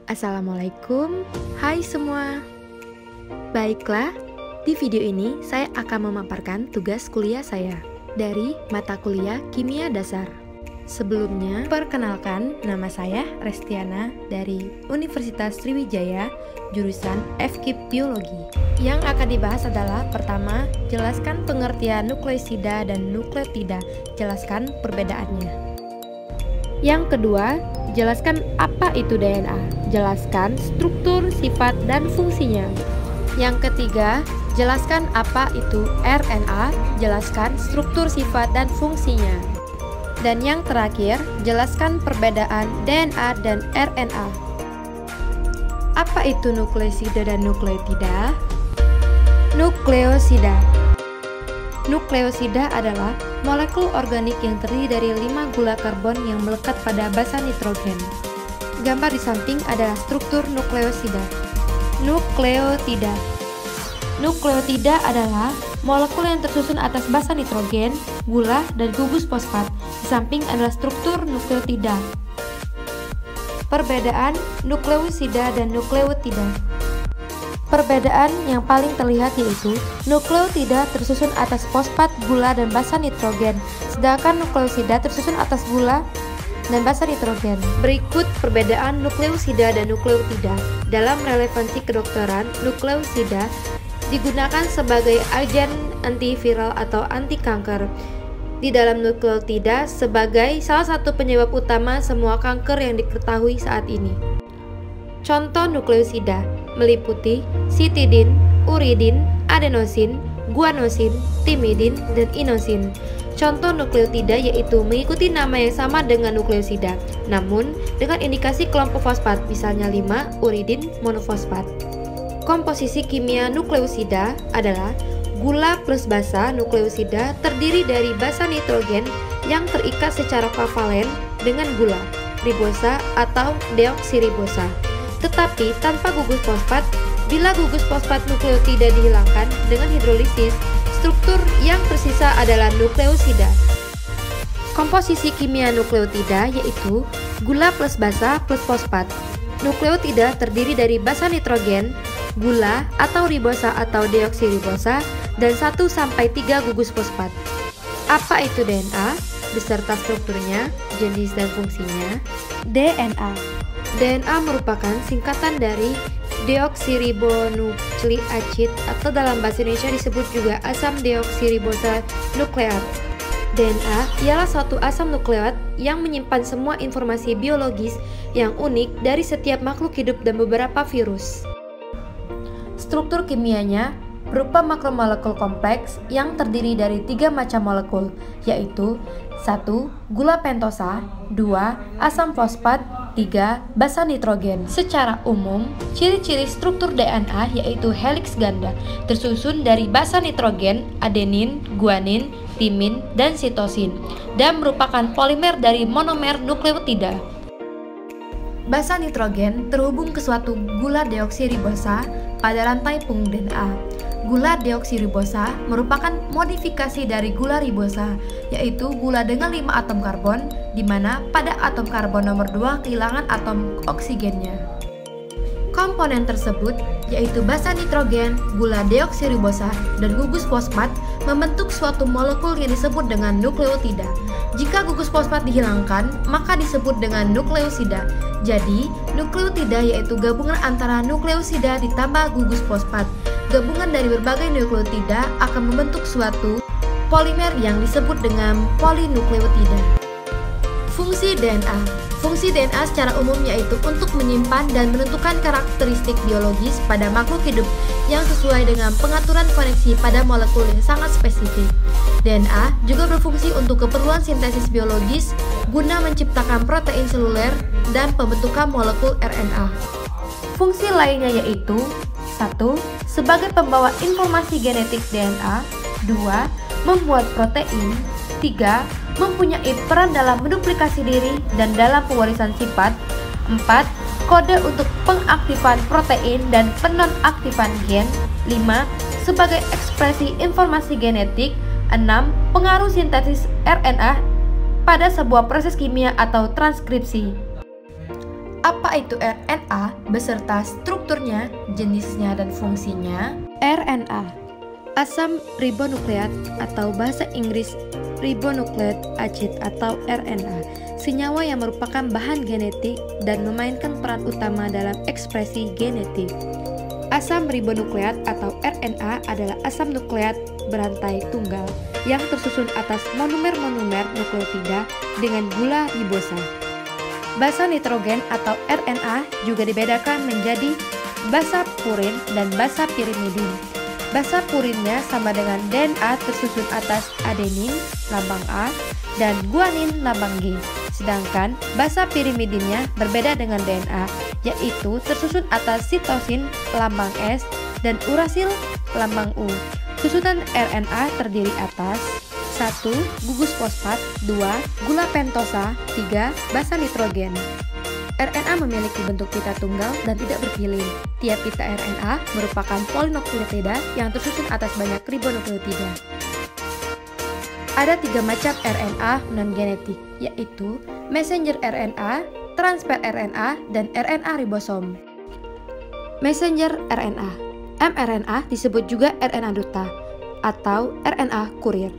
Assalamualaikum, hai semua. Baiklah, di video ini saya akan memaparkan tugas kuliah saya dari mata kuliah Kimia Dasar. Sebelumnya, perkenalkan, nama saya Restiana dari Universitas Sriwijaya, jurusan FKIP Biologi. Yang akan dibahas adalah pertama, jelaskan pengertian nukleosida dan nukleotida, jelaskan perbedaannya. Yang kedua, jelaskan apa itu DNA, jelaskan struktur, sifat, dan fungsinya. Yang ketiga, jelaskan apa itu RNA, jelaskan struktur, sifat, dan fungsinya. Dan yang terakhir, jelaskan perbedaan DNA dan RNA. Apa itu nukleosida dan nukleotida? Nukleosida. Nukleosida adalah molekul organik yang terdiri dari 5 gula karbon yang melekat pada basa nitrogen. Gambar di samping adalah struktur nukleosida. Nukleotida. Nukleotida adalah molekul yang tersusun atas basa nitrogen, gula, dan gugus fosfat. Di samping adalah struktur nukleotida. Perbedaan nukleosida dan nukleotida. Perbedaan yang paling terlihat yaitu nukleotida tersusun atas fosfat, gula, dan basa nitrogen, sedangkan nukleosida tersusun atas gula dan basa nitrogen. Berikut perbedaan nukleosida dan nukleotida. Dalam relevansi kedokteran, nukleosida digunakan sebagai agen antiviral atau anti kanker. Di dalam nukleotida sebagai salah satu penyebab utama semua kanker yang diketahui saat ini. Contoh nukleosida meliputi sitidin, uridin, adenosin, guanosin, timidin, dan inosin. Contoh nukleotida yaitu mengikuti nama yang sama dengan nukleosida, namun dengan indikasi kelompok fosfat, misalnya 5 uridin monofosfat. Komposisi kimia nukleosida adalah gula plus basa. Nukleosida terdiri dari basa nitrogen yang terikat secara kovalent dengan gula, ribosa atau deoksiribosa, tetapi tanpa gugus fosfat. Bila gugus fosfat nukleotida dihilangkan dengan hidrolisis, struktur yang tersisa adalah nukleosida. Komposisi kimia nukleotida yaitu gula plus basa plus fosfat. Nukleotida terdiri dari basa nitrogen, gula atau ribosa atau deoksiribosa, dan 1-3 gugus fosfat. Apa itu DNA? Beserta strukturnya, jenis dan fungsinya. DNA. DNA merupakan singkatan dari deoksiribonukleik acid atau dalam bahasa Indonesia disebut juga asam deoksiribosa nukleat. DNA ialah suatu asam nukleat yang menyimpan semua informasi biologis yang unik dari setiap makhluk hidup dan beberapa virus. Struktur kimianya berupa makromolekul kompleks yang terdiri dari 3 macam molekul, yaitu 1. Gula pentosa, 2. Asam fosfat, 3. Basa nitrogen. Secara umum, ciri-ciri struktur DNA yaitu heliks ganda, tersusun dari basa nitrogen, adenin, guanin, timin, dan sitosin, dan merupakan polimer dari monomer nukleotida. Basa nitrogen terhubung ke suatu gula deoksiribosa pada rantai punggung DNA. Gula deoksiribosa merupakan modifikasi dari gula ribosa, yaitu gula dengan 5 atom karbon, di mana pada atom karbon nomor 2 kehilangan atom oksigennya. Komponen tersebut, yaitu basa nitrogen, gula deoksiribosa, dan gugus fosfat, membentuk suatu molekul yang disebut dengan nukleotida. Jika gugus fosfat dihilangkan, maka disebut dengan nukleosida. Jadi, nukleotida yaitu gabungan antara nukleosida ditambah gugus fosfat. Gabungan dari berbagai nukleotida akan membentuk suatu polimer yang disebut dengan polinukleotida. Fungsi DNA. Fungsi DNA secara umum yaitu untuk menyimpan dan menentukan karakteristik biologis pada makhluk hidup yang sesuai dengan pengaturan koneksi pada molekul yang sangat spesifik. DNA juga berfungsi untuk keperluan sintesis biologis guna menciptakan protein seluler dan pembentukan molekul RNA. Fungsi lainnya yaitu 1. Sebagai pembawa informasi genetik DNA, 2. Membuat protein, 3. Mempunyai peran dalam menduplikasi diri dan dalam pewarisan sifat, 4. Kode untuk pengaktifan protein dan penonaktifan gen, 5. Sebagai ekspresi informasi genetik, 6. Pengaruh sintesis RNA pada sebuah proses kimia atau transkripsi. Apa itu RNA beserta strukturnya, jenisnya, dan fungsinya? RNA, asam ribonukleat atau bahasa Inggris ribonucleic acid atau RNA, senyawa yang merupakan bahan genetik dan memainkan peran utama dalam ekspresi genetik. Asam ribonukleat atau RNA adalah asam nukleat berantai tunggal yang tersusun atas monomer-monomer nukleotida dengan gula ribosa. Basa nitrogen atau RNA juga dibedakan menjadi basa purin dan basa pirimidin. Basa purinnya sama dengan DNA tersusun atas adenin lambang A dan guanin lambang G. Sedangkan basa pirimidinnya berbeda dengan DNA, yaitu tersusun atas sitosin lambang S dan urasil lambang U. Susunan RNA terdiri atas 1. Gugus fosfat, 2. Gula pentosa, 3. Basa nitrogen. RNA memiliki bentuk pita tunggal dan tidak berpilin. Tiap pita RNA merupakan polinukleotida yang tersusun atas banyak ribonukleotida. Ada 3 macam RNA non-genetik, yaitu messenger RNA, transfer RNA, dan RNA ribosom. Messenger RNA, mRNA disebut juga RNA duta atau RNA kurir.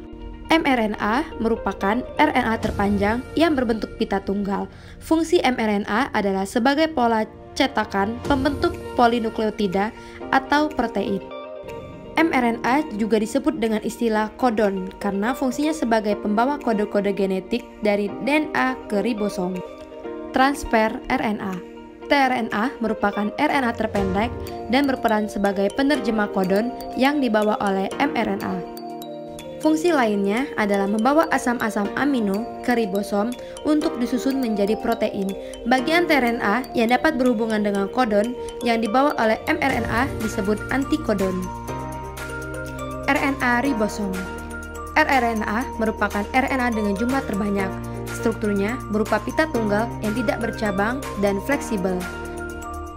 mRNA merupakan RNA terpanjang yang berbentuk pita tunggal. Fungsi mRNA adalah sebagai pola cetakan pembentuk polinukleotida atau protein. mRNA juga disebut dengan istilah kodon karena fungsinya sebagai pembawa kode-kode genetik dari DNA ke ribosom. Transfer RNA, tRNA merupakan RNA terpendek dan berperan sebagai penerjemah kodon yang dibawa oleh mRNA. Fungsi lainnya adalah membawa asam-asam amino ke ribosom untuk disusun menjadi protein. Bagian tRNA yang dapat berhubungan dengan kodon yang dibawa oleh mRNA disebut antikodon. RNA ribosom. rRNA merupakan RNA dengan jumlah terbanyak. Strukturnya berupa pita tunggal yang tidak bercabang dan fleksibel.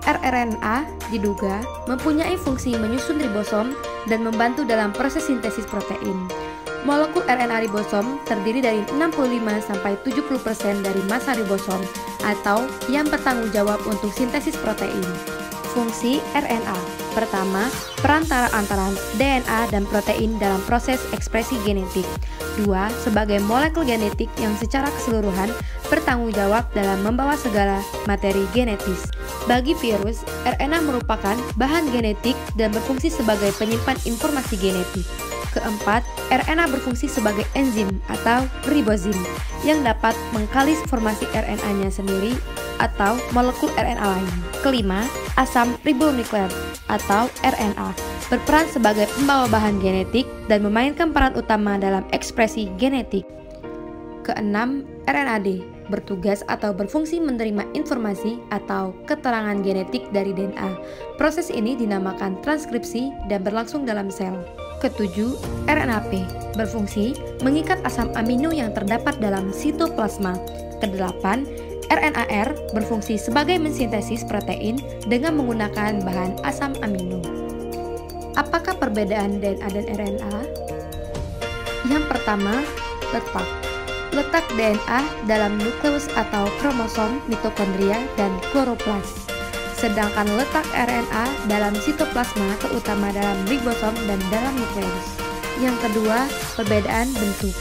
rRNA diduga mempunyai fungsi menyusun ribosom dan membantu dalam proses sintesis protein. Molekul RNA ribosom terdiri dari 65-70% dari massa ribosom atau yang bertanggung jawab untuk sintesis protein. Fungsi RNA. Pertama, perantara antara DNA dan protein dalam proses ekspresi genetik. 2. Sebagai molekul genetik yang secara keseluruhan bertanggung jawab dalam membawa segala materi genetis. Bagi virus, RNA merupakan bahan genetik dan berfungsi sebagai penyimpan informasi genetik. Keempat, RNA berfungsi sebagai enzim atau ribozim yang dapat mengkalis formasi RNA-nya sendiri atau molekul RNA lain. Kelima, asam ribonukleat atau RNA berperan sebagai pembawa bahan genetik dan memainkan peran utama dalam ekspresi genetik. Keenam, RNAD bertugas atau berfungsi menerima informasi atau keterangan genetik dari DNA. Proses ini dinamakan transkripsi dan berlangsung dalam sel. Ketujuh, RNAP berfungsi mengikat asam amino yang terdapat dalam sitoplasma. Kedelapan, RNAR berfungsi sebagai mensintesis protein dengan menggunakan bahan asam amino. Apakah perbedaan DNA dan RNA? Yang pertama, letak. Letak DNA dalam nukleus atau kromosom, mitokondria, dan kloroplas. Sedangkan letak RNA dalam sitoplasma terutama dalam ribosom dan dalam nukleus. Yang kedua, perbedaan bentuk.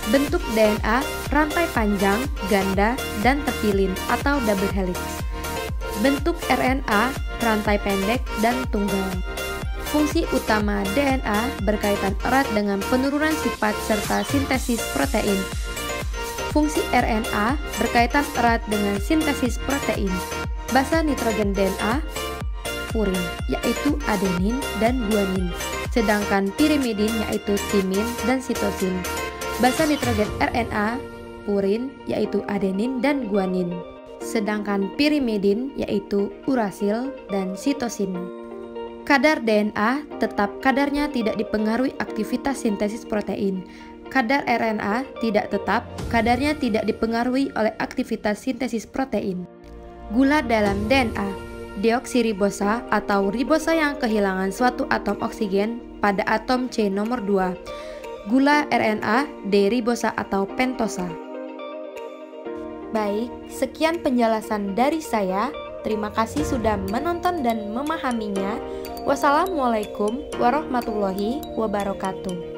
Bentuk DNA rantai panjang, ganda, dan terpilin atau double helix. Bentuk RNA rantai pendek dan tunggal. Fungsi utama DNA berkaitan erat dengan penurunan sifat serta sintesis protein. Fungsi RNA berkaitan erat dengan sintesis protein. Basa nitrogen DNA purin, yaitu adenin dan guanin, sedangkan pirimidin yaitu timin dan sitosin. Basa nitrogen RNA purin yaitu adenin dan guanin, sedangkan pirimidin yaitu urasil dan sitosin. Kadar DNA tetap kadarnya tidak dipengaruhi aktivitas sintesis protein. Kadar RNA tidak tetap, kadarnya tidak dipengaruhi oleh aktivitas sintesis protein. Gula dalam DNA, deoksiribosa atau ribosa yang kehilangan suatu atom oksigen pada atom C nomor 2. Gula RNA, D-ribosa atau pentosa. Baik, sekian penjelasan dari saya. Terima kasih sudah menonton dan memahaminya. Wassalamualaikum warahmatullahi wabarakatuh.